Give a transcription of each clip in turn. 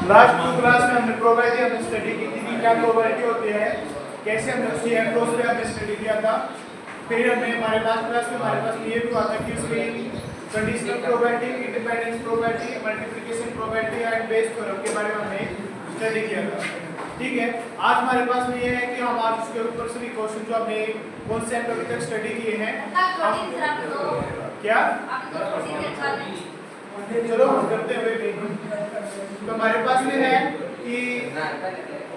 Last class में हमने probability हमने स्टडी की थी कि क्या प्रोबेबिलिटी होती है, कैसे हमने उसकी अप्रोच पे हमने स्टडी किया था। फिर हमने हमारे लास्ट क्लास में हमारे पास ये भी हुआ था कि उसकी conditional probability, independence probability, multiplication probability and Bayes theorem के बारे में हमने स्टडी किया था। ठीक है, आज हमारे पास में ये है कि हम आज उसके ऊपर से भी क्वेश्चन जो हमने कॉन्सेप्ट अभी तक स्टडी किए हैं क्या चलो हम करते हुए तो हमारे पास में है कि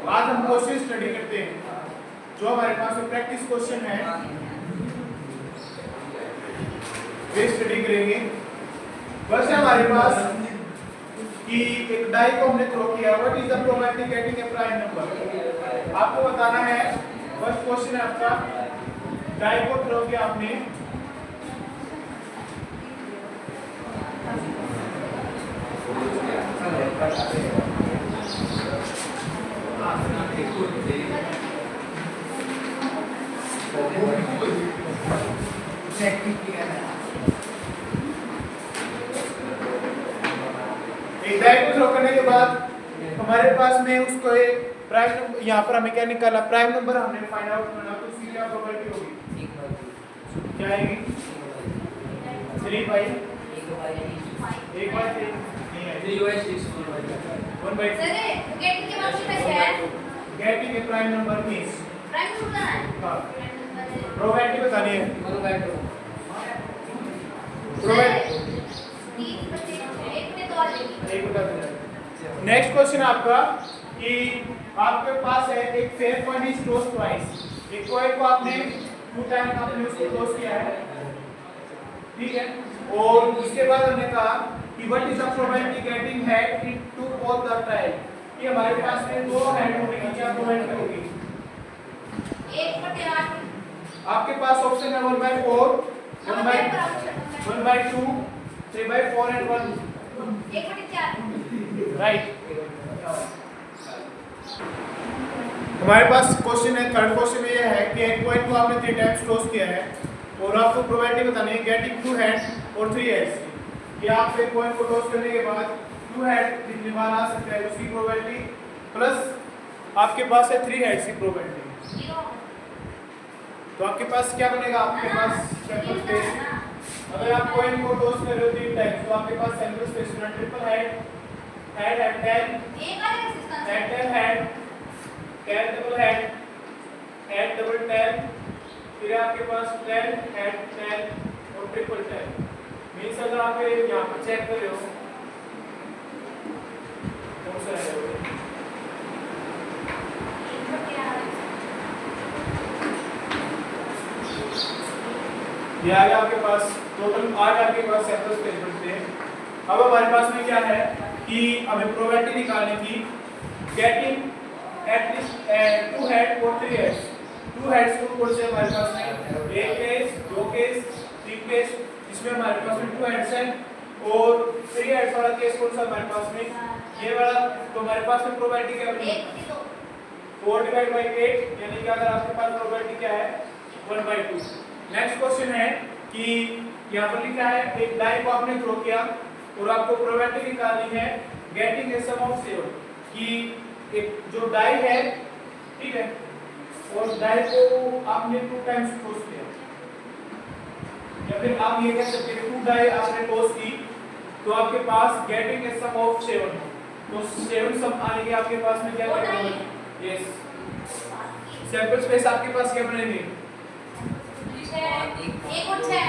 आज हम क्वेश्चन स्टडी करते हैं। जो हमारे पास में प्रैक्टिस क्वेश्चन है वे स्टडी करेंगे। बस हमारे पास कि एक डाई को हमने थ्रो किया, what is the probability getting a prime number. आपको बताना है, फर्स्ट क्वेश्चन है आपका, डाई को थ्रो किया आपने, एक डाई को थ्रो करने के बाद हमारे पास में उसको एक प्राइम नंबर, यहाँ पर हमें क्या निकाला, प्राइम नंबर हमने फाइंड आउट करना, तो उसकी क्या प्रोबेबिलिटी होगी, क्या आएगी 3 बाई 1 बाई 3 नहीं है 3 बाई 6 1 बाई सर गेटिंग के मामले में क्या है, getting a prime number means prime number हां प्रोबेबिलिटी बतानी है, प्रोबेबिलिटी नेक्स्ट क्वेश्चन आपका कि आपके पास है एक fair coin is tossed twice, एक कॉइन को आपने 2 टाइम आपने उसको टॉस किया है, ठीक है, और उसके बाद हमने कहा कि what is the probability getting head in to both the trial, कि हमारे पास में दो हेड होने की क्या प्रोबेबिलिटी होगी, 1/8 आपके पास ऑप्शन है 1/4 1/2 3/4 एंड 1/4 राइट। हमारे पास क्वेश्चन है, थर्ड क्वेश्चन में यह है कि एक कॉइन को आपने 3 टाइम्स टॉस किया है और आपको प्रोबेबिलिटी बतानी है गेटिंग 2 हेड्स और 3 हेड्स, कि आप एक कॉइन को टॉस करने के बाद 2 हेड जितनी बार आ सकता है उसकी प्रोबेबिलिटी प्लस आपके पास है 3 हेड्स की प्रोबेबिलिटी, तो आपके पास क्या बनेगा, आपके पास सैंपल स्पेस, अगर आप कॉइन को टॉस कर रहे हो 3 टाइम्स तो आपके पास सैंपल स्पेस में triple head head and 10 head 10 double head double 10, फिर आपके पास 10 हेड 10 और ट्रिपल 10 मींस अगर आप यहाँ पर चेक कर रहे हो कौन सा है ये आ गया आपके पास टोटल 8 आपके पास सैंपल स्पेस बनते हैं। अब हमारे पास में क्या है कि हमें प्रोबेबिलिटी निकालने की गेटिंग एटलीस्ट 2 हेड और 3 हेड्स, 2 हेड्स को कौन से हमारे पास में 1 केस 2 केस 3 केस, इसमें हमारे पास में 2 हेड्स हैं, और 3 हेड्स वाला केस कौन सा हमारे पास में ये वाला, तो हमारे पास में प्रोबेबिलिटी क्या बनेगी 4/8, यानी कि अगर आपके पास प्रोबेबिलिटी क्या है 1/2। नेक्स्ट क्वेश्चन है कि यहाँ पर लिखा है एक डाई को आपने थ्रो किया और आपको प्रोबेबिलिटी निकालनी है गेटिंग ए सम ऑफ 7, कि एक जो डाई है, ठीक है, और डाई को आपने 2 टाइम्स टॉस किया, या फिर आप ये कह सकते हैं 2 डाई आपने टॉस की तो आपके पास गेटिंग ए सम ऑफ 7, तो 7 सम आने के आपके पास में क्या बनेगा, यस सैंपल स्पेस आपके पास क्या बनेंगे 1 और 6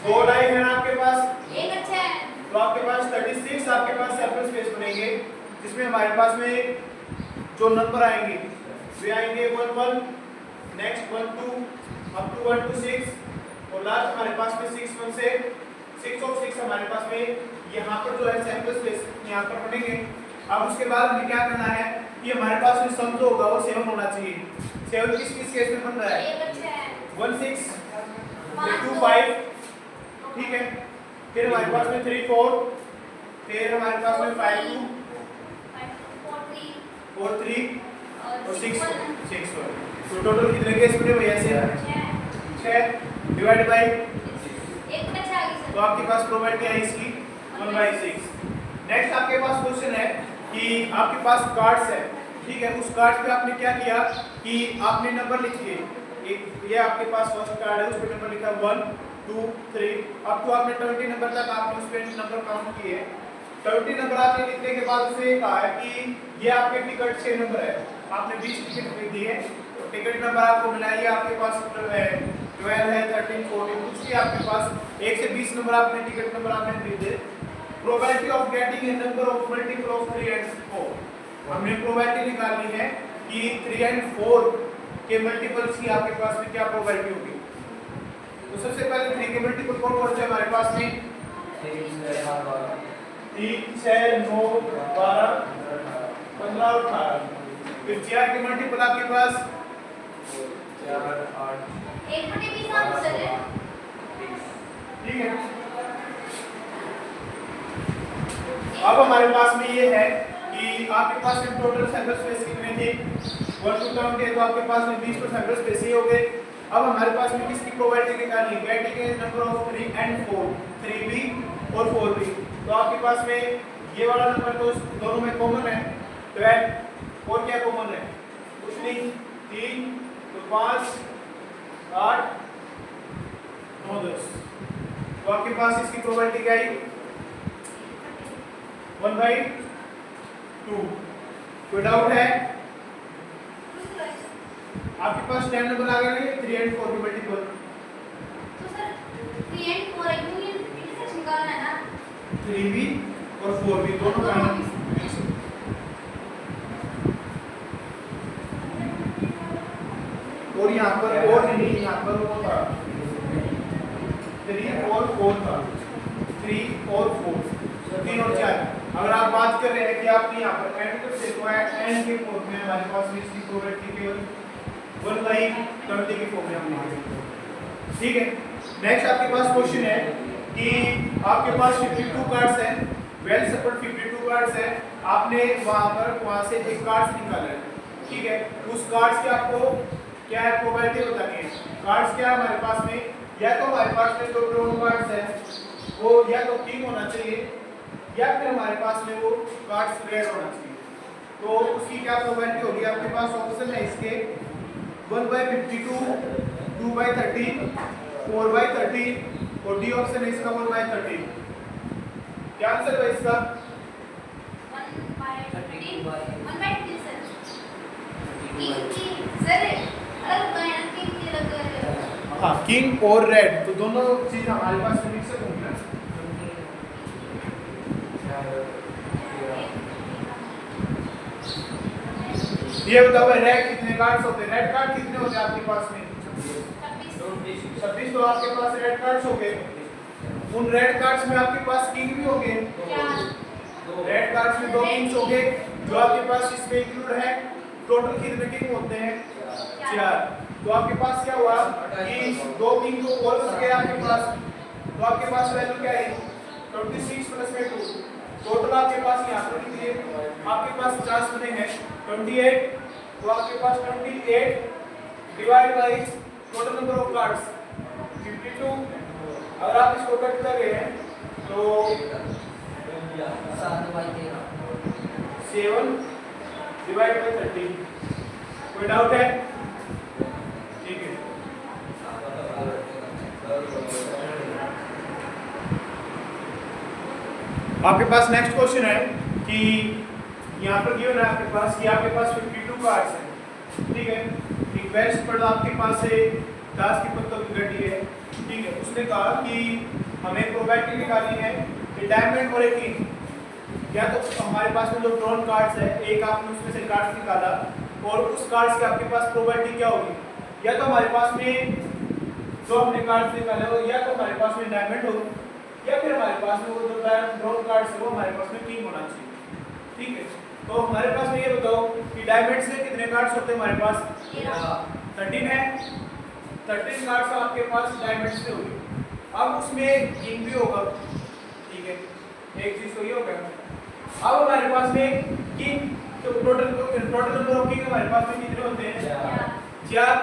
2 डाई है आपके पास 1 और 6, तो आपके पास 36 आपके पास सैंपल स्पेस बनेंगे, जिसमें हमारे पास में जो नंबर आएंगे वे आएंगे 1 1 नेक्स्ट 1 2 अप टू 1 to 6 और लास्ट हमारे पास में 6 1 से 6 of 6 हमारे पास में यहाँ पर जो है सैंपल स्पेस यहाँ पर बनेंगे। अब उसके बाद हमें क्या करना है कि हमारे पास में सम जो होगा वो 7 होना चाहिए। 7 किस किस केस में बन रहा है 1 6 2 5, ठीक है, फिर हमारे पास में 3 4, फिर हमारे पास में 5 2 4 3 और 6 6 तो टोटल कितने केस बने भैया से 6 डिवाइड बाय तो आपके पास प्रोबेबिलिटी है इसकी 1/6। नेक्स्ट आपके पास क्वेश्चन है कि आपके पास कार्ड्स है, ठीक है, उस कार्ड पे आपने क्या किया कि आपने नंबर लिख दिए। एक ये आपके पास फर्स्ट कार्ड है, उस पे नंबर लिखा 1 2 3 अब तो आपने 20 नंबर तक आपने उस पे नंबर काउंट किए। 20 नंबर आपने लिखने के बाद उसे कहा है कि ये आपके टिकट के नंबर है, आपने 20 टिकट खरीदी है, तो टिकट नंबर आपको मिला है, ये आपके पास 12 है 13 14 कुछ भी आपके पास 1 से 20 नंबर आपने टिकट नंबर आपने खरीदे। Probability of getting a number of multiple of 3 and 4, हमने प्रोबेबिलिटी निकालनी है कि 3 एंड 4 के मल्टीपल्स की आपके पास में क्या प्रोबेबिलिटी होगी। तो सबसे पहले 3 के मल्टीपल कौन कौन से हमारे पास में 3 6 9 12 15 और 18। फिर 4 के मल्टीपल आपके पास 4 8 1/20 आंसर है। ठीक है। अब हमारे पास में ये है कि आपके पास में टोटल सैंपल स्पेस कितने थे 1 टू काउंट के, तो आपके पास में 20 तो सैंपल स्पेस ही हो गए। अब हमारे पास में किसकी प्रोबेबिलिटी निकालनी है, getting a number of 3 and 4, 3b और 4b। तो आपके पास में ये वाला नंबर तो दोनों में कॉमन है 12 और क्या कॉमन है कुछ नहीं 3 तो 5 8 9 10। तो आपके पास इसकी प्रोबेबिलिटी क्या आई 1/2। कोई डाउट है आपके पास 10 नंबर आ गए 3 एंड 4 के मल्टीपल। तो सर 3 एंड 4 यूनियन इंटरसेक्शन निकालना है ना 3b और 4b दोनों का और यहाँ पर और नहीं, यहाँ पर वो था 3 और 4 था 3 और 4 3 और 4। अगर आप बात कर रहे हैं कि आपने यहाँ पर एंड कर से तो एंड के फॉर्म में हमारे पास में इसकी प्रोबेबिलिटी केवल 1/20 के फॉर्म में हमने लिखी। ठीक है। नेक्स्ट आपके पास क्वेश्चन है कि आपके पास 52 कार्ड्स हैं, वेल सपोर्ट 52 कार्ड्स हैं, आपने वहां से एक कार्ड्स निकाला है, ठीक है, उस कार्ड्स के आपको क्या है प्रोबेबिलिटी बतानी है। कार्ड्स क्या है हमारे पास में, या तो हमारे पास में जो ड्रॉ कार्ड्स है वो या तो किंग होना चाहिए या फिर हमारे पास में वो कार्ड्स रेड होना चाहिए। तो उसकी क्या प्रोबेबिलिटी होगी, आपके पास ऑप्शन है इसके 1/52 2/30 4/30 और डी ऑप्शन है इसका 1/30। क्या आंसर है इसका 1/30 1/30 सर की सर अलग बनाया की अलग। हाँ किंग और रेड तो दोनों चीज हमारे पास मिक्सअप होंगी ना। ये बताओ रेड कितने कार्ड्स होते हैं, रेड कार्ड कितने होते हैं आपके पास में 26। तो आपके पास रेड कार्ड्स हो गए, उन रेड कार्ड्स में आपके पास किंग भी हो गए, रेड कार्ड्स में 2 किंग्स हो गए जो आपके पास इसमें इंक्लूड है। टोटल कितने किंग होते हैं 4। तो आपके पास क्या हुआ कि 2 किंग को और कर गया आपके पास, तो आपके पास वैल्यू क्या है 26 + 2। टोटल आपके पास यहाँ पर कितने आपके पास 50 बने हैं 28। तो आपके पास 28 divide by total number of cards 52। अगर आप इसको कट कर रहे हैं तो 7 डिवाइड बाय 30। कोई डाउट है, ठीक है। आपके पास नेक्स्ट क्वेश्चन है कि यहाँ पर गिवन है आपके पास कि आपके पास 52 कार्ड्स हैं, ठीक है, एक बेस्ट पर आपके पास है 10 की पत्तों की गड्डी है, ठीक है। उसने कहा कि हमें प्रोबेबिलिटी निकालनी है कि डायमंड और एक किंग, या तो हमारे पास में जो ड्रॉन कार्ड्स है एक आपने उसमें से कार्ड्स निकाला और उस कार्ड्स के आपके पास प्रोबेबिलिटी क्या होगी, या तो हमारे पास में जो हमने कार्ड्स निकाले हो या तो हमारे पास में डायमंड हो या फिर हमारे पास में वो जो ड्रॉन कार्ड्स है वो हमारे पास में किंग होना चाहिए, ठीक है। तो हमारे पास में ये बताओ कि डायमंड से कितने कार्ड्स होते हैं हमारे पास 13 है, 13 कार्ड्स आपके पास डायमंड से होंगे। अब उसमें किंग भी होगा, ठीक है, एक चीज तो ये होगा। अब हमारे पास में किंग तो टोटल नंबर ऑफ किंग हमारे पास में कितने होते हैं 4,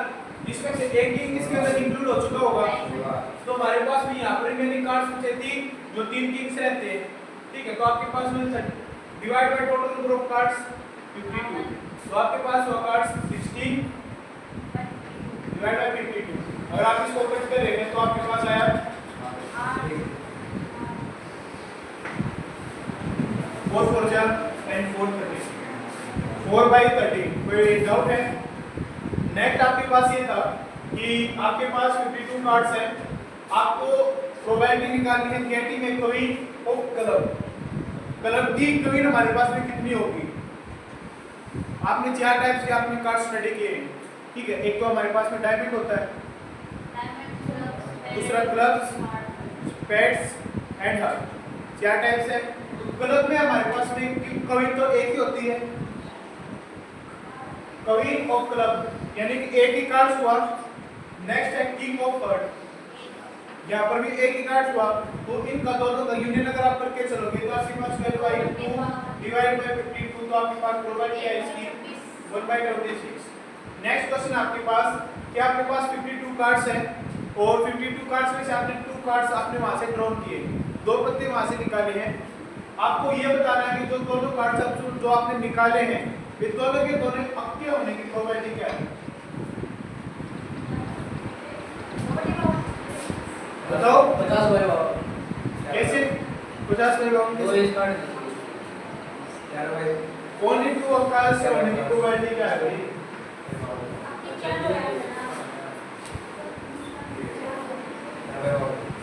जिसमें से एक किंग इसके अंदर इंक्लूड हो चुका होगा। तो हमारे पास में यहाँ पर रिमेनिंग कार्ड्स बचे 3 जो 3 किंग्स रहते हैं, ठीक है। तो आपके पास में divide by total number of cards 52, तो आपके पास हुआ कार्ड्स 16 डिवाइड बाय 52। अगर आप इसको कट करेंगे तो आपके पास आया 4 4 जा एंड 4 30, 4 by 30। कोई डाउट है? नेक्स्ट आपके पास ये था कि आपके पास 52 कार्ड्स हैं, आपको प्रोबेबिलिटी निकालनी है getting a queen of club. Club की क्वीन हमारे पास में कितनी होगी? आपने 4 टाइप्स के आपने कार्ड स्टडी किए हैं, ठीक है। एक तो हमारे पास में डायमंड होता है, दूसरा clubs, spades and heart, 4 types है। क्लब में हमारे पास में क्वीन तो एक ही होती है, क्वीन ऑफ क्लब, यानी कि एक ही कार्ड हुआ। नेक्स्ट है किंग ऑफ हार्ट, यहाँ पर भी एक ही कार्ड हुआ। तो इनका दोनों का यूनियन अगर आप करके चलोगे तो आपके पास 12/2 डिवाइड बाय 52, तो आपके पास प्रोबेबिलिटी है इसकी 1/26। नेक्स्ट क्वेश्चन आपके पास कि आपके पास 52 कार्ड्स हैं और 52 कार्ड्स में से आपने 2 कार्ड्स आपने वहां से ड्रॉ किए, 2 पत्ते वहां से निकाले हैं। आपको ये बताना है कि जो दोनों कार्ड्स जो आपने निकाले हैं वे दोनों के दोनों पक्के होने की प्रोबेबिलिटी क्या है? बताओ 50 भाई बाबा कैसे 50 में होंगे? दो इस कार्ड यार भाई ओनली 2 ऑफ कार्ड्स से होने की प्रोबेबिलिटी क्या है भाई?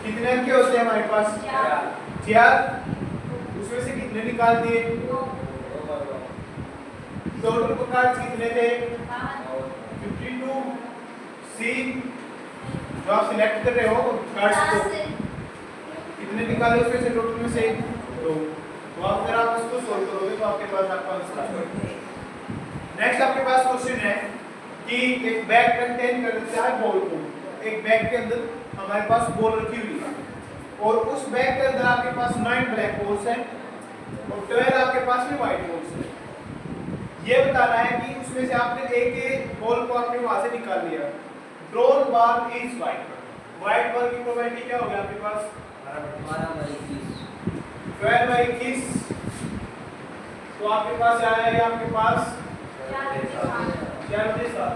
कितने अंक होते हैं हमारे पास? 4। उसमें से कितने निकाल दिए? टोटल कार्ड्स कितने थे? 52। सी जो आप सिलेक्ट कर रहे हो कार्ड्स को कितने निकाले उसमें से? टोटल में से 2। तो आप अगर आप इसको सोल्व करोगे तो आपके पास आपका आंसर आ जाएगा। नेक्स्ट आपके पास क्वेश्चन है कि एक बैग कंटेन कर देता है बॉल को। एक बैग के अंदर हमारे पास बॉल रखी हुई है और उस बैग के अंदर आपके पास 9 ब्लैक बॉल्स हैं और 12 आपके पास में व्हाइट बॉल्स हैं। ये बताना है कि उसमें से आपने एक बॉल को आपने वहां से निकाल लिया। Drawn ball is white. White ball की प्रोबेबिलिटी क्या होगी आपके पास? 12/21। तो आपके पास आया आपके पास 4/7।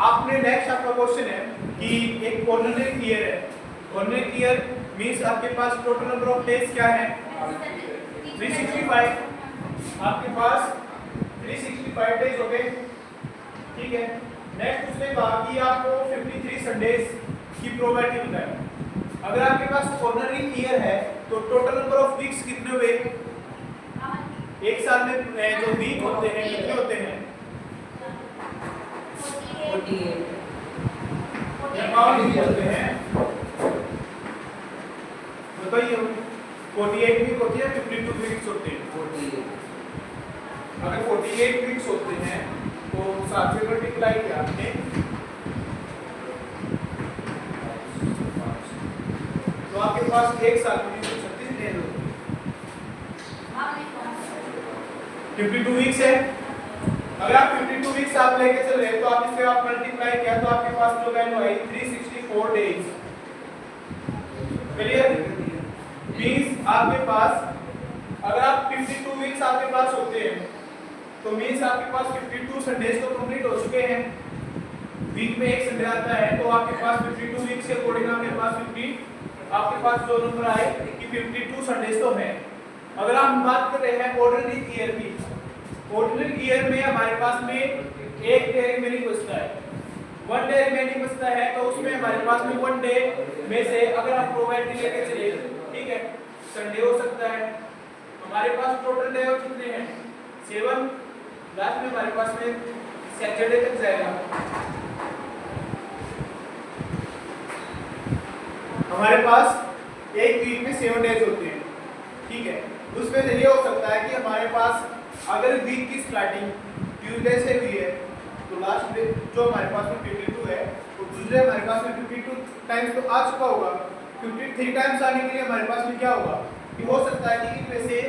आपने नेक्स्ट आपका क्वेश्चन है कि एक ऑर्डिनरी ईयर है। ऑर्डिनरी ईयर मींस आपके पास टोटल नंबर ऑफ डेज क्या है? 365। आपके पास 365 डेज हो गए, ठीक है। नेक्स्ट उसने कहा कि आपको 53 संडेज की प्रोबेबिलिटी बताएं। अगर आपके पास ऑर्डिनरी ईयर है तो टोटल नंबर ऑफ वीक्स कितने हुए? एक साल में जो वीक होते हैं कितने होते हैं? 48 अमाउंट होते हैं, बताइए। 48 वीक होती है, 52 वीक्स होते हैं। 48 अगर 48 वीक्स होते हैं तो 7 से मल्टीप्लाई किया आपने तो आपके पास एक साल में 336 डेज होते हैं। 52 वीक्स है। अगर आप 52 वीक्स आप लेके चल रहे हैं तो आप इससे आप मल्टीप्लाई किया तो आपके पास जो वैल्यू आई 364 डेज। क्लियर? मींस आपके पास अगर आप 52 वीक्स आपके पास होते हैं तो मींस आपके पास 52 संडेज तो कंप्लीट हो चुके हैं। वीक में एक संडे आता है तो आपके पास 52 वीक्स के अकॉर्डिंग आपके पास जो नंबर आए कि 52 संडेज तो है। अगर हम बात कर रहे हैं ऑर्डिनरी ईयर की, ऑर्डिनरी ईयर में हमारे पास में एक डे रिमेनिंग बचता है, 1 डे रिमेनिंग बचता है तो उसमें हमारे पास में 1 डे में से अगर आप प्रोबेबिलिटी लेके चले, ठीक है, संडे हो सकता है। हमारे पास टोटल डे कितने हैं? 7। लास्ट में हमारे पास में सैटरडे तक जाएगा। हमारे पास एक वीक में 7 डेज होते हैं, ठीक है। उसमें से ये हो सकता है कि हमारे पास अगर वीक की स्टार्टिंग ट्यूसडे से हुई है तो लास्ट डे जो हमारे पास में 52 है तो ट्यूसडे हमारे पास में 52 टाइम्स तो आ चुका होगा। 53 टाइम्स आने के लिए हमारे पास में क्या होगा कि हो सकता है कि इनमें से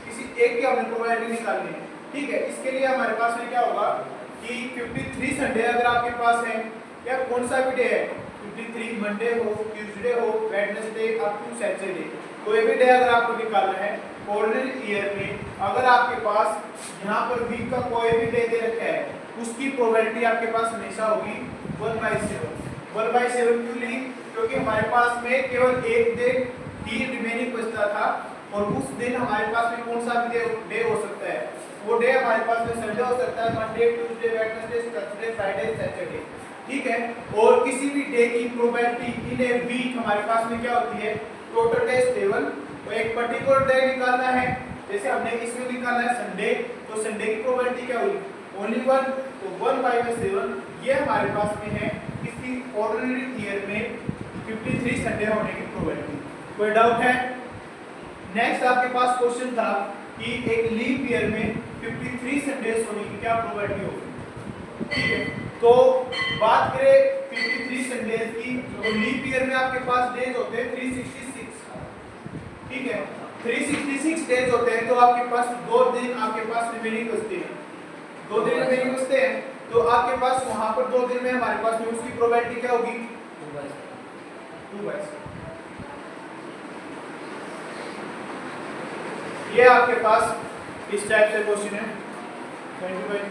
किसी एक की हमने प्रोबेबिलिटी निकालनी है, ठीक है। इसके लिए हमारे पास में क्या होगा कि 53 संडे अगर आपके पास है या कौन सा भी डे है, 53 मंडे हो, ट्यूसडे हो, वेडनेसडे अप टू सैटरडे, कोई भी डे अगर आपको निकालना है ऑर्डिनरी ईयर में अगर आपके पास यहाँ पर वीक का कोई भी डे दे रखा है उसकी प्रोबेबिलिटी आपके पास हमेशा होगी 1/7। 1/7 क्यों ली? क्योंकि हमारे पास में केवल एक दिन ही रिमेनिंग बचता था और उस दिन हमारे पास में कौन सा भी डे हो सकता है। वो डे हमारे पास में संडे हो सकता है, Monday, Tuesday, Wednesday, Thursday, Friday, Saturday. ठीक है। और किसी भी डे की प्रोबेबिलिटी इन ए वीक हमारे पास में क्या होती है? Total days table. तो एक पर्टिकुलर डे निकालना है, जैसे हमने इसमें निकाला है संडे, तो संडे की प्रोबेबिलिटी क्या हुई? ओनली 1। तो 1/7 ये हमारे पास में है किसी ऑर्डिनरी ईयर में 53 संडे होने की प्रोबेबिलिटी। कोई डाउट है? नेक्स्ट आपके पास क्वेश्चन था कि एक लीप ईयर में 53 संडेज होने की क्या प्रोबेबिलिटी होगी। ठीक है। तो बात करें 53 संडेज की, तो लीप ईयर में आपके पास डेज होते हैं 366। ठीक है। 366 डेज होते हैं, तो आपके पास 2 दिन आपके पास रिमेनिंग बचते हैं। 2 दिन रिमेनिंग बचते हैं, तो आपके पास वहां पर 2 दिन में हमारे पास में उसकी प्रोबेबिलिटी क्या होगी? 2/7। ये आपके पास इस टाइप से क्वेश्चन है। थैंक यू भाई।